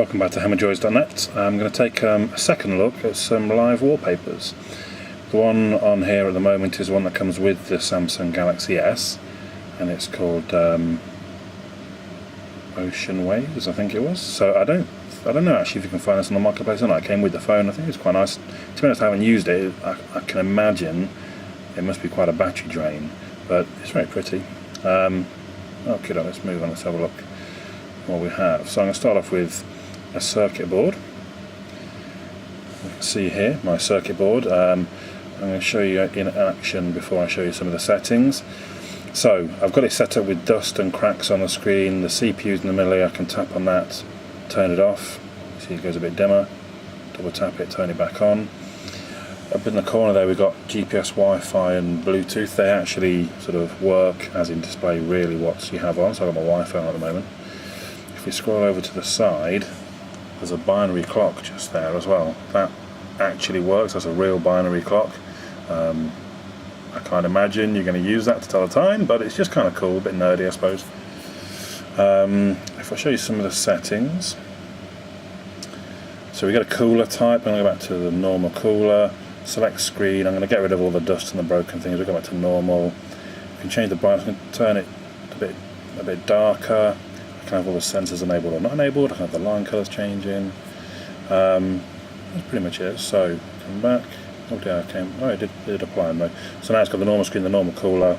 Welcome back to hammerjoys.net. I'm going to take a second look at some live wallpapers. The one on here at the moment is one that comes with the Samsung Galaxy S, and it's called Ocean Waves, I think it was. So I don't know actually if you can find this on the marketplace or not. It came with the phone. I think it's quite nice. To be honest, I haven't used it. I can imagine it must be quite a battery drain, but it's very pretty. Okay, let's move on. Let's have a look what we have. So I'm going to start off with a circuit board. You can see here my circuit board. I'm going to show you in action before I show you some of the settings. So I've got it set up with dust and cracks on the screen. The CPU's in the middle here. I can tap on that, turn it off. See it goes a bit dimmer. Double tap it, turn it back on. Up in the corner there we've got GPS, Wi-Fi and Bluetooth. They actually sort of work as in display really what you have on. So I've got my Wi-Fi on at the moment. If we scroll over to the side, there's a binary clock just there as well. That actually works. That's a real binary clock. I can't imagine you're going to use that to tell the time, but it's just kind of cool, a bit nerdy I suppose. If I show you some of the settings, so we got a cooler type. I'm going to go back to the normal cooler, select screen. I'm going to get rid of all the dust and the broken things. We'll go back to normal. You can change the brightness, I can turn it a bit darker. I can have all the sensors enabled or not enabled. I can have the line colours changing. That's pretty much it. So come back. Oh dear, it did apply mode. So now it's got the normal screen, the normal cooler,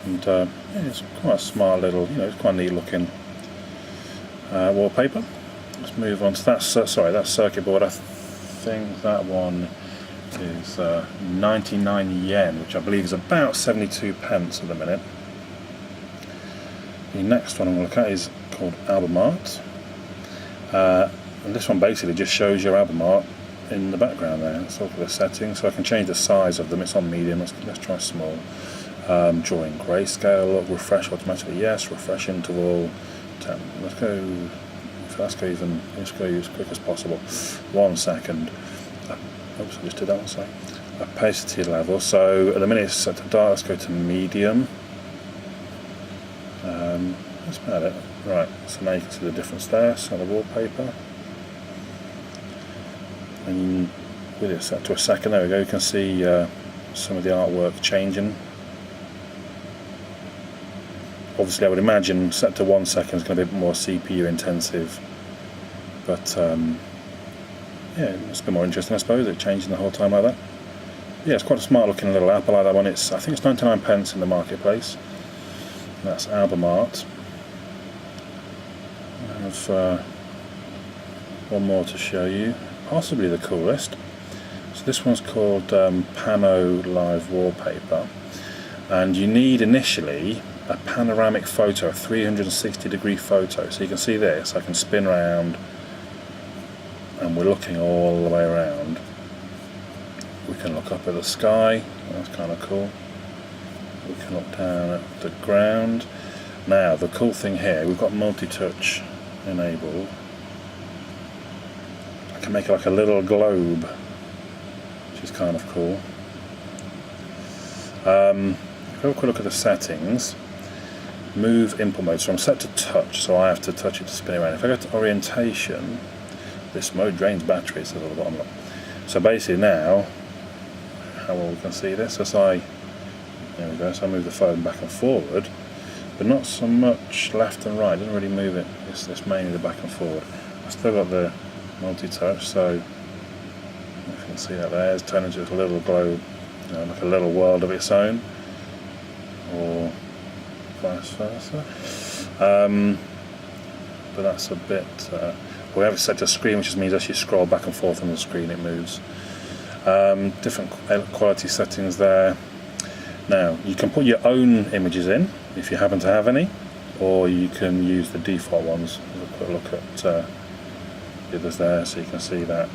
and yeah, it's quite a smart little, it's quite a neat looking wallpaper. Let's move on to that. That circuit board. I think that one is 99 yen, which I believe is about 72 pence at the minute. The next one I'm going to look at is called album art, and this one basically just shows your album art in the background there. Let's look at the settings. So I can change the size of them. It's on medium. Let's try small. Drawing grayscale. Refresh automatically. Yes. Refresh interval. 10. Let's go as quick as possible. 1 second. Oops, I just did that one. Sorry. Opacity level. So at the minute it's set to dark. Let's go to medium. That's about it. Right, so now you can see the difference there. So the wallpaper, and with it set to a second, there we go. You can see some of the artwork changing. Obviously, I would imagine set to 1 second is going to be a bit more CPU intensive, but yeah, it's a bit more interesting, I suppose. It changing the whole time like that. Yeah, it's quite a smart looking little app. I like that one. I think it's 99 pence in the marketplace. That's album art. I have one more to show you, possibly the coolest. So this one's called Pano Live Wallpaper, and you need initially a panoramic photo, a 360 degree photo. So you can see this, I can spin around and we're looking all the way around. We can look up at the sky, that's kind of cool. We can look down at the ground. Now the cool thing here, we've got multi-touch enabled. I can make it like a little globe, which is kind of cool. If we have a quick look at the settings, move input mode, so I'm set to touch, so I have to touch it to spin around. If I go to orientation, this mode drains battery, it says at the bottom. So basically now, how well we can see this, there we go, so I move the phone back and forward, but not so much left and right. It doesn't really move it, it's mainly the back and forward. I've still got the multi-touch, so if you can see that there, it's turned into a little globe, like a little world of its own, or vice versa. But that's a bit, we have it set to screen, which just means as you scroll back and forth on the screen it moves. Different quality settings there. Now you can put your own images in if you happen to have any, or you can use the default ones. Have a quick look at the others there, so you can see that.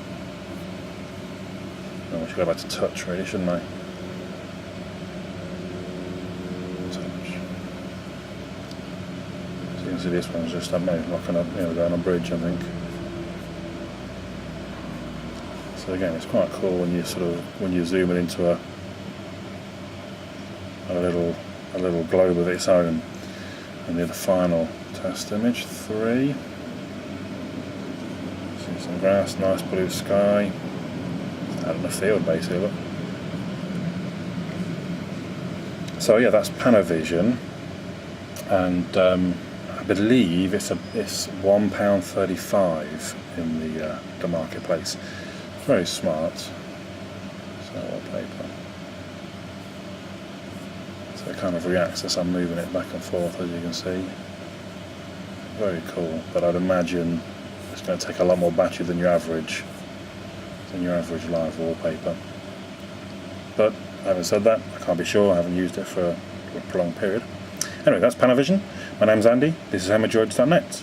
I should go back to touch really, shouldn't I? Touch. So you can see this one's just like on a bridge, I think. So again, it's quite cool when you zoom it into a little globe of its own. And the final test image, 3. some grass, nice blue sky. Out in the field basically, look. So yeah, that's Panavision, and I believe it's £1.35 in the marketplace. Very smart. So wallpaper. So it kind of reacts as I'm moving it back and forth, as you can see. Very cool, but I'd imagine it's going to take a lot more battery than your average live wallpaper. But having said that, I can't be sure. I haven't used it for a prolonged period. Anyway, that's Panavision. My name's Andy. This is HomeWithGeorge.net.